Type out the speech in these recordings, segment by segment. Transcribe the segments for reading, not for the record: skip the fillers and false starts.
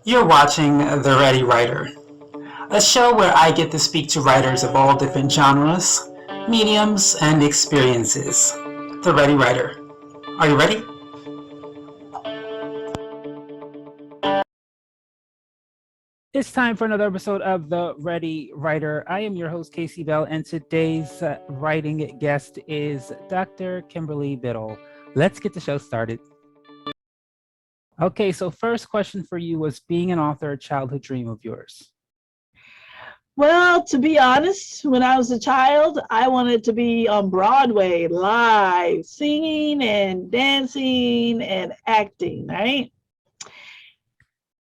You're watching The Ready Writer, a show where I get to speak to writers of all different genres, mediums, and experiences. The Ready Writer. Are you ready? It's time for another episode of The Ready Writer. I am your host, Casey Bell, and today's writing guest is Dr. Kimberley Biddle. Let's get the show started. Okay, so first question for you, was being an author a childhood dream of yours? Well, to be honest, when I was a child, I wanted to be on Broadway live, singing and dancing and acting, right?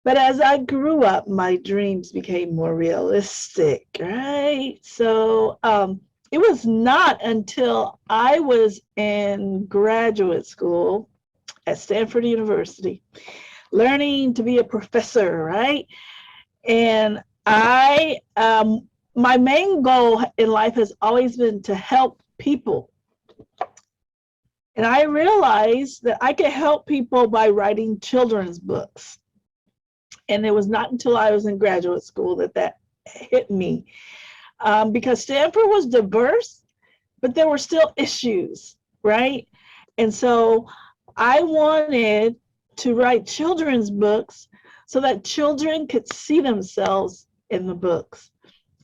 But as I grew up, my dreams became more realistic, right? So it was not until I was in graduate school at Stanford University, learning to be a professor, right? And my main goal in life has always been to help people. And I realized that I could help people by writing children's books. And it was not until I was in graduate school that hit me. Because Stanford was diverse, but there were still issues, right? And so I wanted to write children's books so that children could see themselves in the books,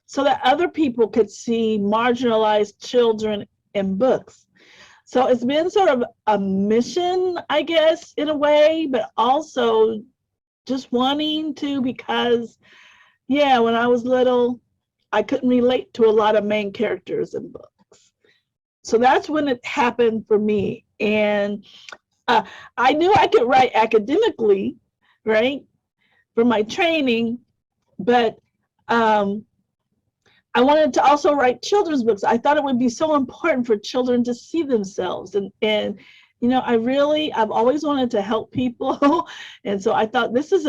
so that other people could see marginalized children in books. So it's been sort of a mission, I guess, in a way, but also just wanting to, because, yeah, when I was little, I couldn't relate to a lot of main characters in books. So that's when it happened for me. And I knew I could write academically, right, for my training, but I wanted to also write children's books. I thought it would be so important for children to see themselves. And you know, I've always wanted to help people. And so I thought this is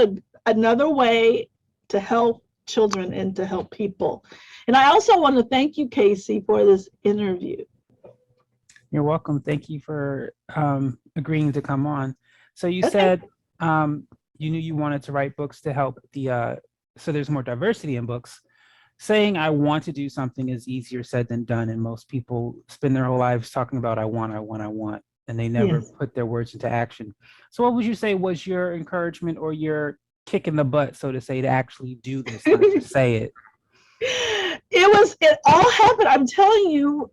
another way to help children and to help people. And I also want to thank you, Casey, for this interview. You're welcome. Thank you for agreeing to come on. So you Okay. said you knew you wanted to write books to help so there's more diversity in books. Saying I want to do something is easier said than done. And most people spend their whole lives talking about I want, and they never Yes. put their words into action. So what would you say was your encouragement or your kick in the butt, so to say, to actually do this, not just say it? It all happened. I'm telling you,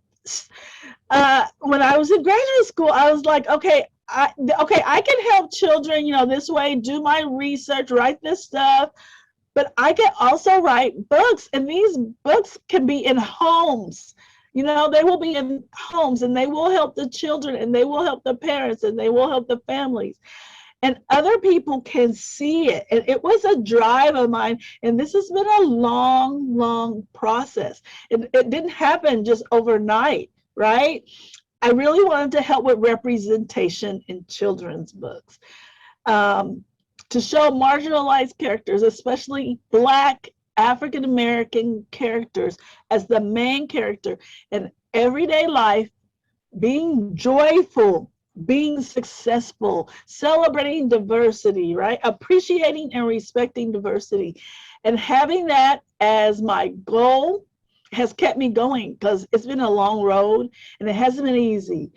when I was in graduate school, I was like, okay, I can help children, this way, do my research, write this stuff, but I can also write books, and these books can be in homes. They will be in homes, and they will help the children, and they will help the parents, and they will help the families. And other people can see it. And it was a drive of mine. And this has been a long, long process. It didn't happen just overnight, right? I really wanted to help with representation in children's books, to show marginalized characters, especially Black African American characters, as the main character in everyday life, being joyful, being successful, celebrating diversity, right? Appreciating and respecting diversity. And having that as my goal has kept me going, because it's been a long road and it hasn't been easy.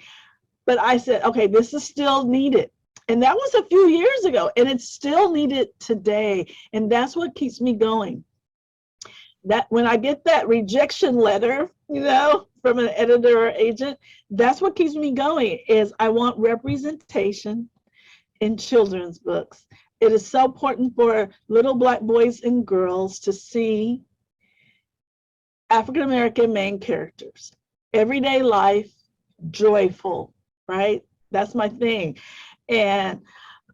But I said, okay, this is still needed. And that was a few years ago, and it's still needed today. And that's what keeps me going. That when I get that rejection letter, from an editor or agent, that's what keeps me going, is I want representation in children's books. It is so important for little Black boys and girls to see African American main characters, everyday life, joyful, right? That's my thing. And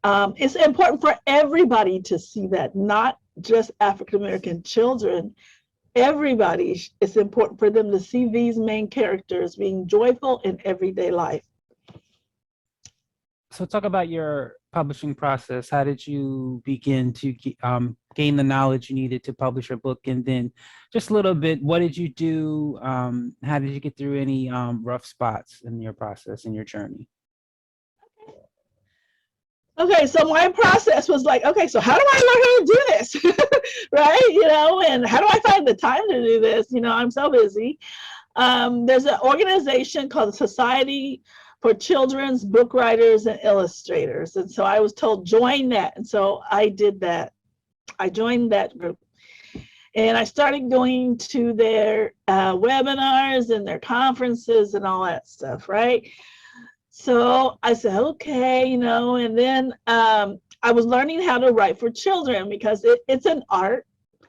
it's important for everybody to see that, not just African American children. Everybody, it's important for them to see these main characters being joyful in everyday life. So talk about your publishing process. How did you begin to gain the knowledge you needed to publish a book? And then just a little bit, what did you do? How did you get through any rough spots in your process, in your journey? Okay, so my process was like, okay, so how do I learn how to do this? Right? And how do I find the time to do this? I'm so busy. There's an organization called the Society for Children's Book Writers and Illustrators. And so I was told, join that. And so I did that. I joined that group. And I started going to their webinars and their conferences and all that stuff, right? So I said, okay, and then I was learning how to write for children because it's an art,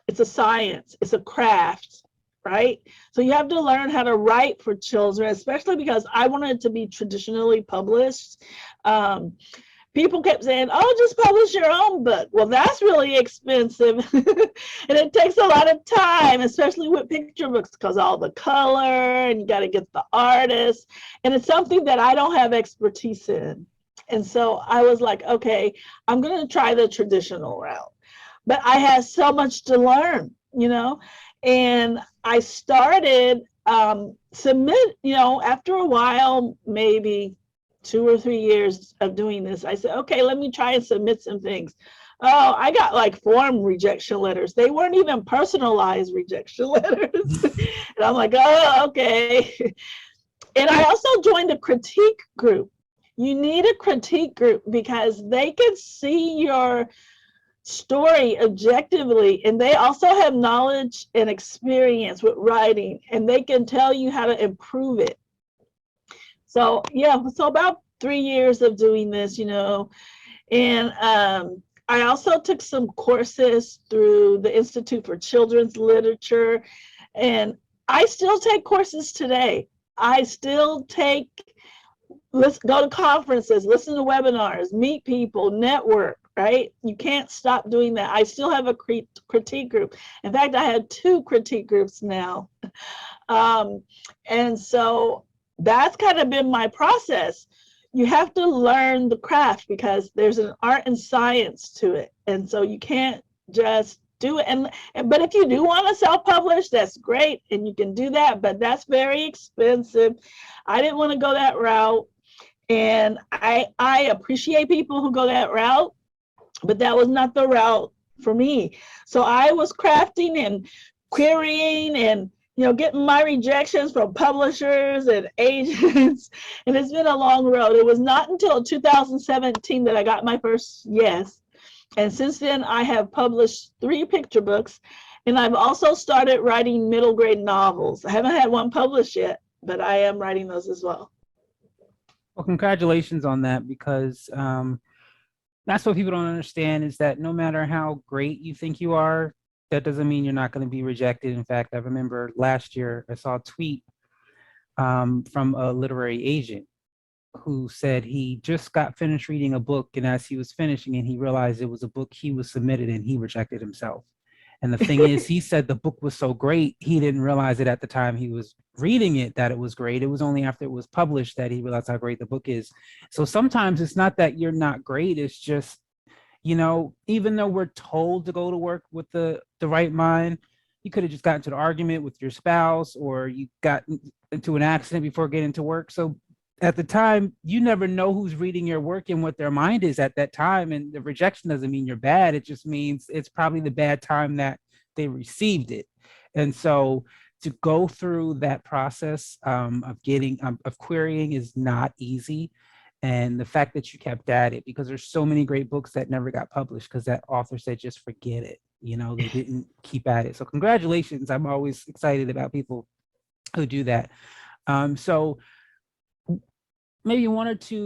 it's a science, it's a craft, right? So you have to learn how to write for children, especially because I wanted to be traditionally published. People kept saying, oh, just publish your own book. Well, that's really expensive. And it takes a lot of time, especially with picture books, because all the color and you got to get the artist. And it's something that I don't have expertise in. And so I was like, okay, I'm going to try the traditional route. But I had so much to learn, and I started submit, after a while, maybe 2 or 3 years of doing this, I said, okay, let me try and submit some things. Oh, I got like form rejection letters. They weren't even personalized rejection letters. And I'm like, oh, okay. And I also joined a critique group. You need a critique group because they can see your story objectively, and they also have knowledge and experience with writing, and they can tell you how to improve it. So so about 3 years of doing this, and I also took some courses through the Institute for Children's Literature, and I still take courses today. I still go to conferences, listen to webinars, meet people, network, right? You can't stop doing that. I still have a critique group. In fact, I have 2 critique groups now. And so that's kind of been my process. You have to learn the craft because there's an art and science to it. And so you can't just do it. But if you do want to self-publish, that's great. And you can do that, but that's very expensive. I didn't want to go that route. And I appreciate people who go that route, but that was not the route for me. So I was crafting and querying and getting my rejections from publishers and agents, and it's been a long road. It was not until 2017 that I got my first yes. And since then, I have published 3 picture books, and I've also started writing middle grade novels. I haven't had one published yet, but I am writing those as well. Well, congratulations on that, because that's what people don't understand is that no matter how great you think you are, that doesn't mean you're not going to be rejected. In fact, I remember last year I saw a tweet from a literary agent who said he just got finished reading a book, and as he was finishing it, he realized it was a book he was submitted and he rejected himself. And the thing is, he said the book was so great, he didn't realize it at the time he was reading it that it was great. It was only after it was published that he realized how great the book is. So sometimes it's not that you're not great, it's just, even though we're told to go to work with the right mind, you could have just gotten into an argument with your spouse, or you got into an accident before getting to work. So at the time, you never know who's reading your work and what their mind is at that time. And the rejection doesn't mean you're bad. It just means it's probably the bad time that they received it. And so to go through that process of querying is not easy. And the fact that you kept at it, because there's so many great books that never got published because that author said, just forget it. They didn't keep at it. So congratulations. I'm always excited about people who do that. So maybe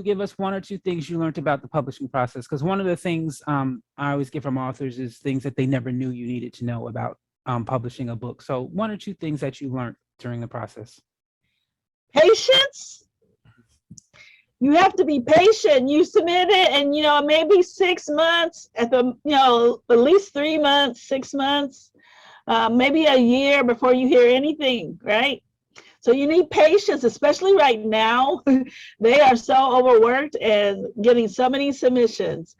give us 1 or 2 things you learned about the publishing process. Because one of the things I always get from authors is things that they never knew you needed to know about publishing a book. So 1 or 2 things that you learned during the process. Patience. You have to be patient. You submit it and, maybe 6 months at least 3 months, 6 months, maybe a year before you hear anything, right? So you need patience, especially right now. They are so overworked and getting so many submissions.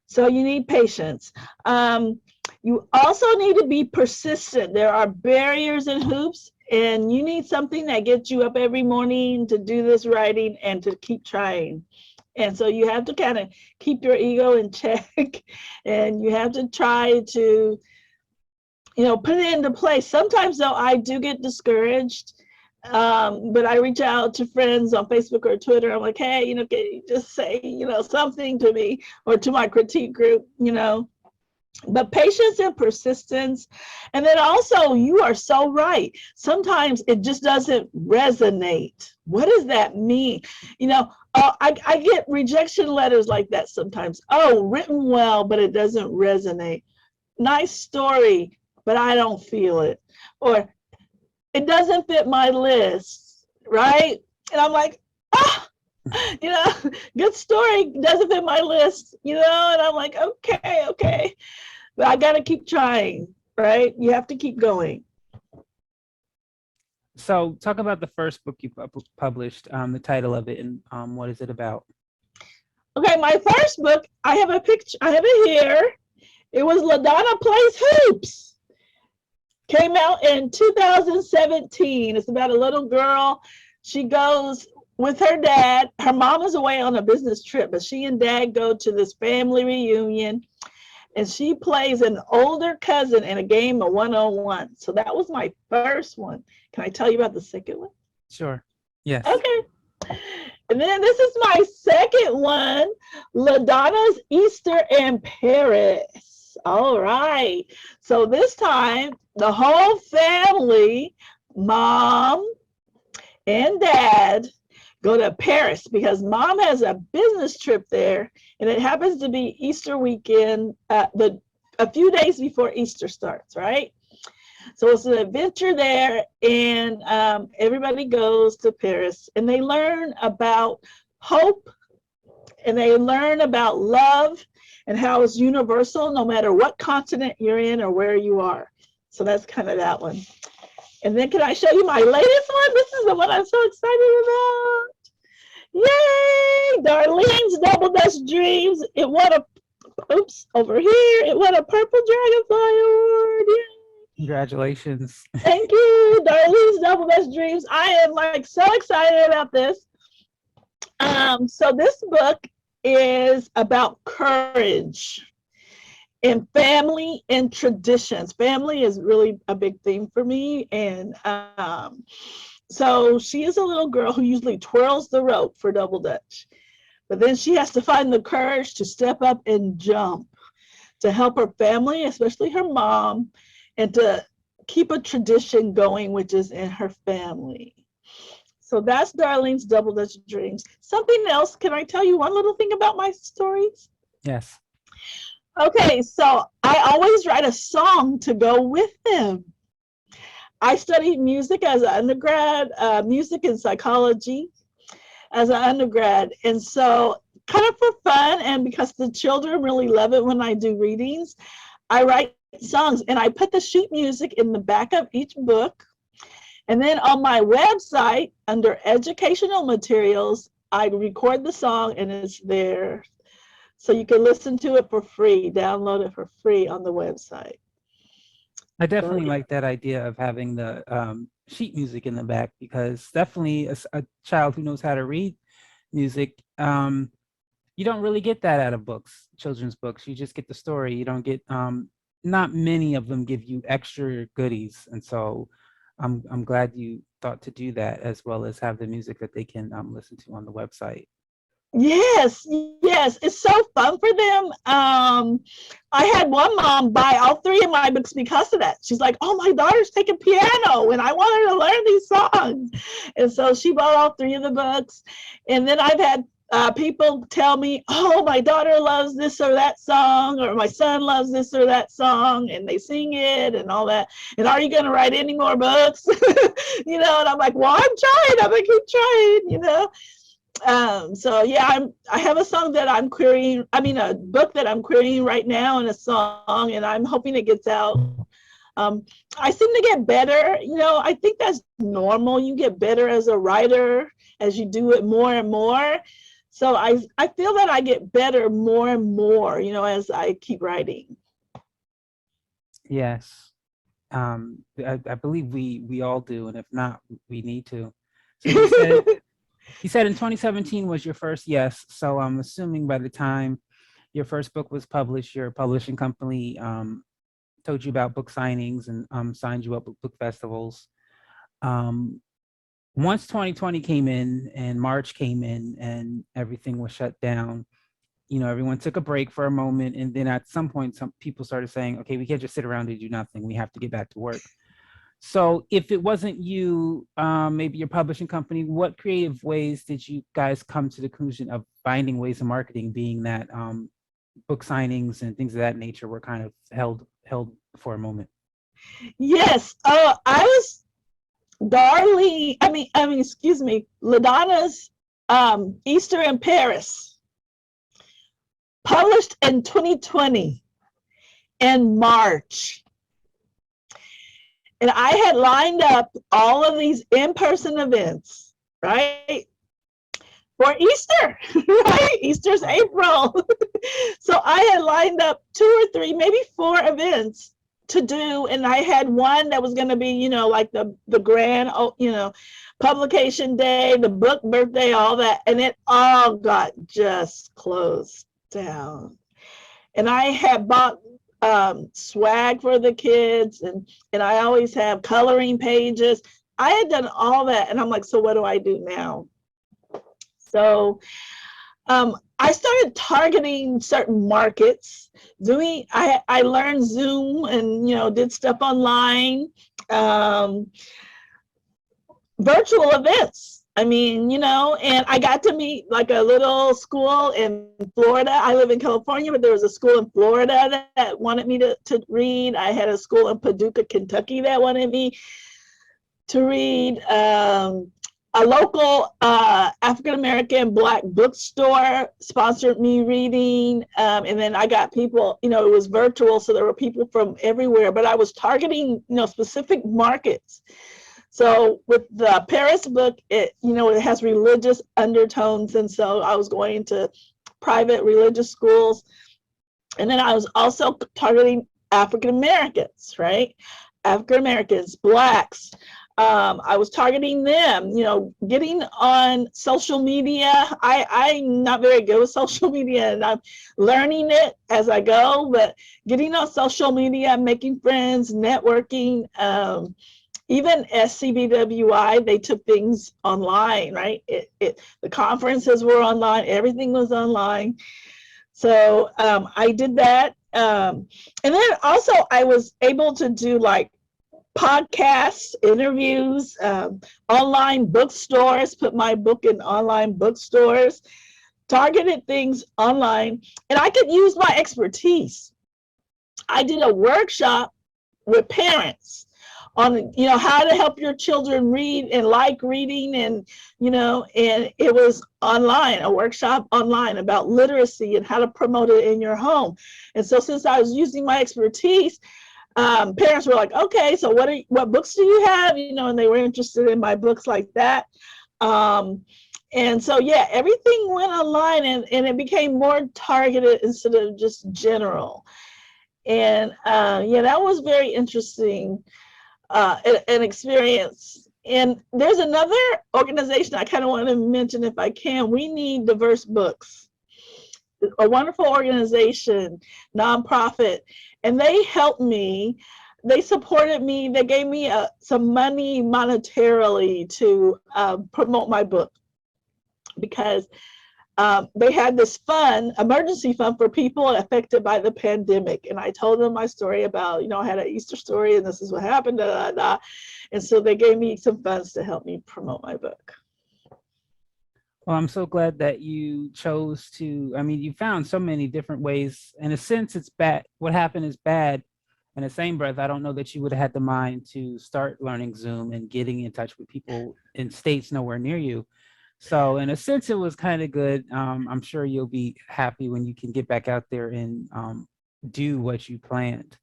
So you need patience. You also need to be persistent. There are barriers and hoops, and you need something that gets you up every morning to do this writing and to keep trying. And so you have to kind of keep your ego in check and you have to try to, put it into place. Sometimes though, I do get discouraged. But I reach out to friends on Facebook or Twitter. I'm like, hey, can you just say, something to me or to my critique group, but patience and persistence. And then also, you are so right. Sometimes it just doesn't resonate. What does that mean? I get rejection letters like that sometimes. Oh, written well, but it doesn't resonate. Nice story, but I don't feel it. Or it doesn't fit my list, right? And I'm like, good story, doesn't fit my list, and I'm like, okay. But I got to keep trying, right? You have to keep going. So talk about the first book you published, the title of it, and what is it about? Okay, my first book, I have a picture, I have it here. It was LaDonna Plays Hoops. Came out in 2017. It's about a little girl. She goes with her dad. Her mom is away on a business trip, but she and dad go to this family reunion. And she plays an older cousin in a game of one-on-one. So that was my first one. Can I tell you about the second one? Sure. Yes. Okay. And then this is my second one, LaDonna's Easter in Paris. All right. So this time, the whole family, mom and dad, go to Paris because mom has a business trip there, and it happens to be Easter weekend, a few days before Easter starts, right? So it's an adventure there, and everybody goes to Paris, and they learn about hope, and they learn about love, and how it's universal no matter what continent you're in or where you are. So that's kind of that one. And then can I show you my latest one? This is the one I'm so excited about. Yay! Darlene's Double Dutch Dreams. It won over here. It won a Purple Dragonfly Award. Yay! Congratulations. Thank you. Darlene's Double Dutch Dreams. I am like so excited about this. So this book is about courage and family and traditions. Family is really a big theme for me. And so she is a little girl who usually twirls the rope for Double Dutch. But then she has to find the courage to step up and jump to help her family, especially her mom, and to keep a tradition going, which is in her family. So that's Darlene's Double Dutch Dreams. Something else, can I tell you one little thing about my stories? Yes. Okay, so I always write a song to go with them. I studied music as an undergrad, music and psychology as an undergrad. And so kind of for fun, and because the children really love it when I do readings, I write songs, and I put the sheet music in the back of each book. And then on my website, under educational materials, I record the song and it's there. So you can listen to it for free, download it for free on the website. I definitely like that idea of having the sheet music in the back, because definitely a child who knows how to read music, you don't really get that out of books, children's books. You just get the story. You don't get, not many of them give you extra goodies. And so I'm glad you thought to do that, as well as have the music that they can listen to on the website. Yes, it's so fun for them. I had one mom buy all three of my books because of that. She's like, oh, my daughter's taking piano and I want her to learn these songs. And so she bought all three of the books. And then I've had people tell me, oh, my daughter loves this or that song, or my son loves this or that song, and they sing it and all that. And are you going to write any more books? And I'm like, well, I'm trying. I'm going to keep trying, So yeah, I have a song that I'm querying, a book that I'm querying right now, and a song, and I'm hoping it gets out. I seem to get better, I think that's normal. You get better as a writer as you do it more and more. So I feel that I get better more and more, as I keep writing. Yes. I believe we all do, and if not, we need to. So you said You said in 2017 was your first, yes. So I'm assuming by the time your first book was published, your publishing company told you about book signings and signed you up with book festivals. Um, Once 2020 came in and March came in and everything was shut down, everyone took a break for a moment. And then at some point, some people started saying, okay, we can't just sit around and do nothing. We have to get back to work. So if it wasn't you, maybe your publishing company, what creative ways did you guys come to the conclusion of finding ways of marketing, being that book signings and things of that nature were kind of held for a moment? Yes. I was excuse me, LaDonna's Easter in Paris, published in 2020 in March. And I had lined up all of these in-person events, right? For Easter, right? Easter's April. So I had lined up 2 or 3, maybe 4 events to do. And I had one that was going to be, like the grand, publication day, the book birthday, all that. And it all got just closed down. And I had bought swag for the kids, and I always have coloring pages. I had done all that, and I'm like, so what do I do now? So I started targeting certain markets. I learned Zoom and did stuff online, virtual events. And I got to meet like a little school in Florida. I live in California, but there was a school in Florida that wanted me to read. I had a school in Paducah, Kentucky that wanted me to read. A local African-American Black bookstore sponsored me reading. And then I got people, it was virtual, so there were people from everywhere, but I was targeting, specific markets. So with the Paris book, it has religious undertones. And so I was going to private religious schools. And then I was also targeting African-Americans, right? African-Americans, Blacks. I was targeting them, getting on social media. I'm not very good with social media, and I'm learning it as I go, but getting on social media, making friends, networking. Even SCBWI, they took things online, right? The conferences were online, everything was online. So I did that. And then also I was able to do like podcasts, interviews, online bookstores, put my book in online bookstores, targeted things online, and I could use my expertise. I did a workshop with parents on how to help your children read and like reading, and and it was online, a workshop online about literacy and how to promote it in your home. And so since I was using my expertise, parents were like, okay, so what books do you have, and they were interested in my books like that. And so yeah, everything went online, and it became more targeted instead of just general. And yeah, that was very interesting. An experience. And there's another organization I kind of want to mention if I can. We Need Diverse Books, a wonderful organization, nonprofit, and they helped me. They supported me. They gave me some money monetarily to promote my book, because they had this fund, emergency fund for people affected by the pandemic. And I told them my story about, I had an Easter story and this is what happened, da, da, da. And so they gave me some funds to help me promote my book. Well, I'm so glad that you chose to, you found so many different ways. In a sense, it's bad. What happened is bad. In the same breath, I don't know that you would have had the mind to start learning Zoom and getting in touch with people in states nowhere near you. So in a sense, it was kind of good. I'm sure you'll be happy when you can get back out there and do what you planned.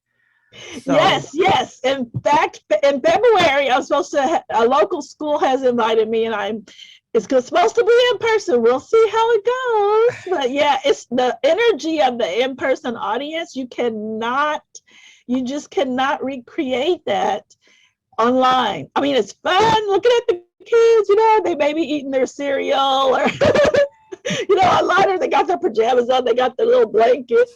So, yes. In fact, in February, I was supposed to, a local school has invited me, and it's supposed to be in person. We'll see how it goes. But yeah, it's the energy of the in-person audience. You just cannot recreate that online. It's fun looking at the kids, they may be eating their cereal or, a lot of they got their pajamas on, they got their little blanket.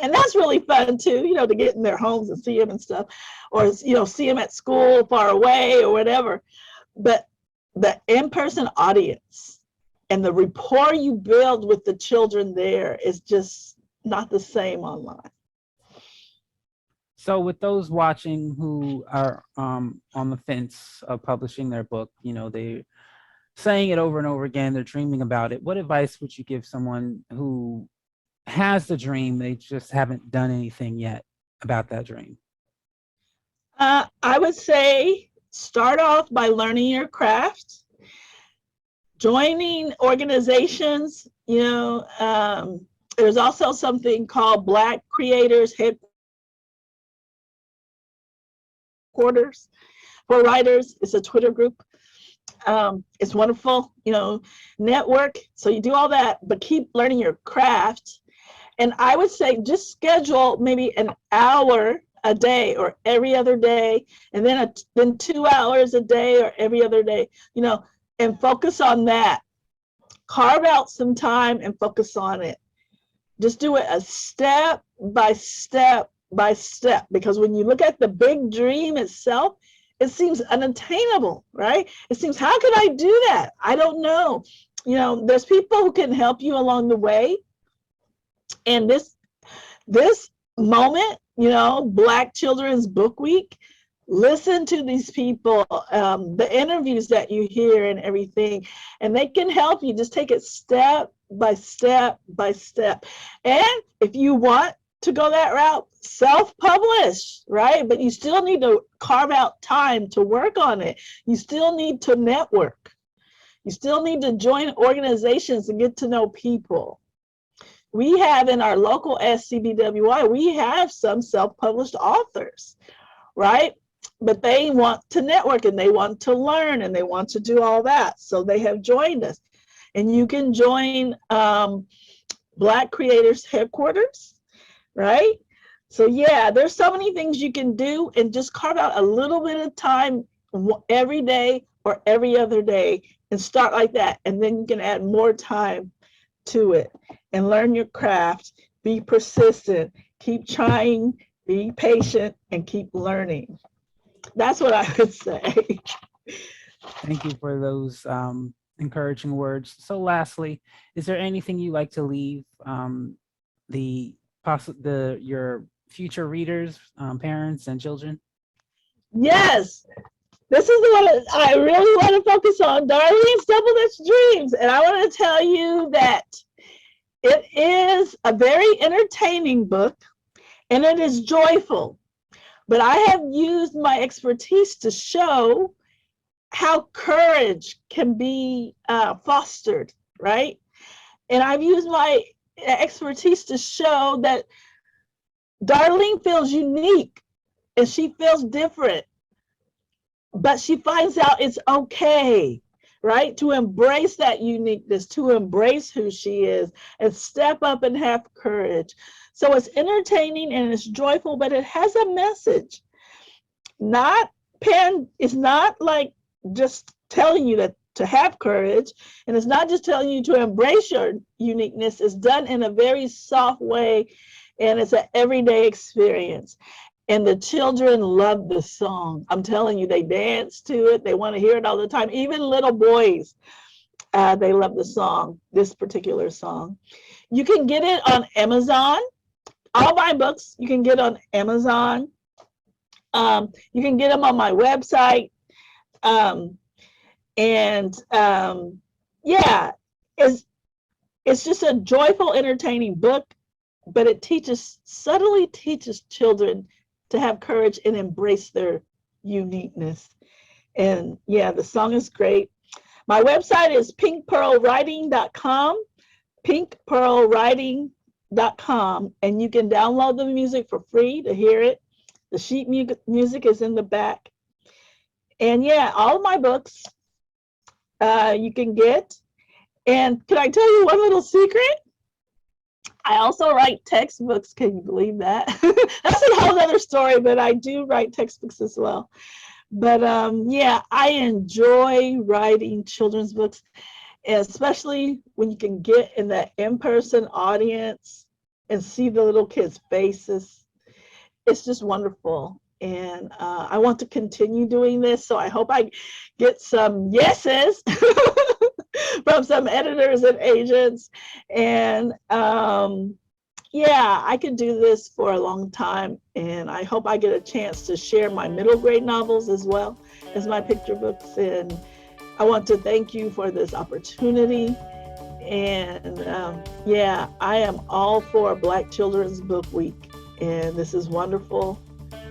And that's really fun too, to get in their homes and see them and stuff, or, see them at school far away or whatever. But the in-person audience and the rapport you build with the children there is just not the same online. So with those watching who are on the fence of publishing their book, they're saying it over and over again, they're dreaming about it. What advice would you give someone who has the dream, they just haven't done anything yet about that dream? I would say start off by learning your craft, joining organizations. There's also something called Black Creators Headquarters for Writers. It's a Twitter group. It's wonderful, network. So you do all that, but keep learning your craft. And I would say just schedule maybe an hour a day or every other day, and then 2 hours a day or every other day, and focus on that. Carve out some time and focus on it. Just do it a step by step by step, because when you look at the big dream itself, it seems unattainable, right? It seems, how could I do that? I don't know. There's people who can help you along the way. And this moment, Black Children's Book Week, listen to these people, the interviews that you hear and everything, and they can help you. Just take it step by step by step. And if you want to go that route, self-publish, right? But you still need to carve out time to work on it. You still need to network. You still need to join organizations and get to know people. We have in our local SCBWI, we have some self-published authors, right? But they want to network and they want to learn and they want to do all that. So they have joined us. And you can join Black Creators Headquarters, right? So yeah, there's so many things you can do, and just carve out a little bit of time every day or every other day and start like that. And then you can add more time to it and learn your craft, be persistent, keep trying, be patient, and keep learning. That's what I would say. Thank you for those encouraging words. So lastly, is there anything you like to leave your future readers, parents and children? Yes, this is the one I really want to focus on, Darlene's Double Dutch Dreams. And I want to tell you that it is a very entertaining book and it is joyful. But I have used my expertise to show how courage can be fostered, right? And I've used my expertise to show that Darlene feels unique and she feels different, but she finds out it's okay, right? To embrace that uniqueness, to embrace who she is and step up and have courage. So it's entertaining and it's joyful, but it has a message. It's not like just telling you that to have courage, and it's not just telling you to embrace your uniqueness. It's done in a very soft way, and it's an everyday experience. And the children love the song. I'm telling you, they dance to it. They want to hear it all the time. Even little boys, they love the song, this particular song. You can get it on Amazon. All my books you can get on Amazon. You can get them on my website. Yeah, it's just a joyful, entertaining book, but it subtly teaches children to have courage and embrace their uniqueness. And yeah, the song is great. My website is pinkpearlwriting.com, pinkpearlwriting.com, and you can download the music for free to hear it. The sheet music is in the back. And yeah, all of my books you can get. And can I tell you one little secret? I also write textbooks. Can you believe that? That's a whole other story, but I do write textbooks as well. But yeah, I enjoy writing children's books, especially when you can get in that in-person audience and see the little kids' faces. It's just wonderful. And I want to continue doing this. So I hope I get some yeses from some editors and agents. And yeah, I could do this for a long time. And I hope I get a chance to share my middle grade novels as well as my picture books. And I want to thank you for this opportunity. And yeah, I am all for Black Children's Book Week. And this is wonderful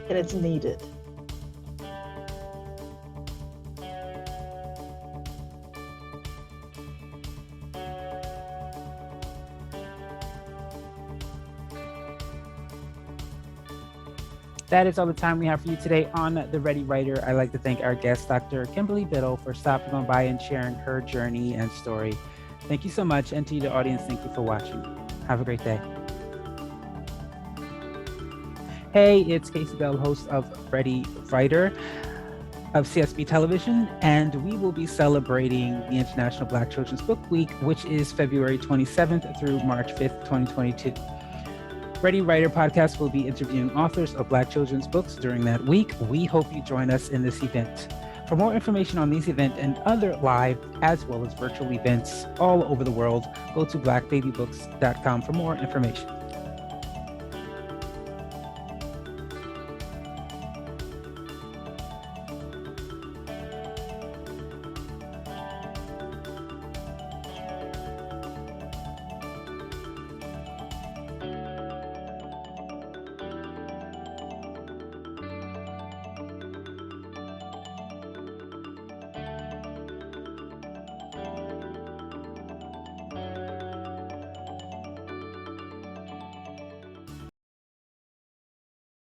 and it's needed. That is all the time we have for you today on The Ready Writer. I'd like to thank our guest, Dr. Kimberley Biddle, for stopping on by and sharing her journey and story. Thank you so much. And to the audience, thank you for watching. Have a great day. Hey, it's Casey Bell, host of Ready Writer of CSB Television, and we will be celebrating the International Black Children's Book Week, which is February 27th through March 5th, 2022. Ready Writer podcast will be interviewing authors of Black children's books during that week. We hope you join us in this event. For more information on these events and other live as well as virtual events all over the world, go to blackbabybooks.com for more information.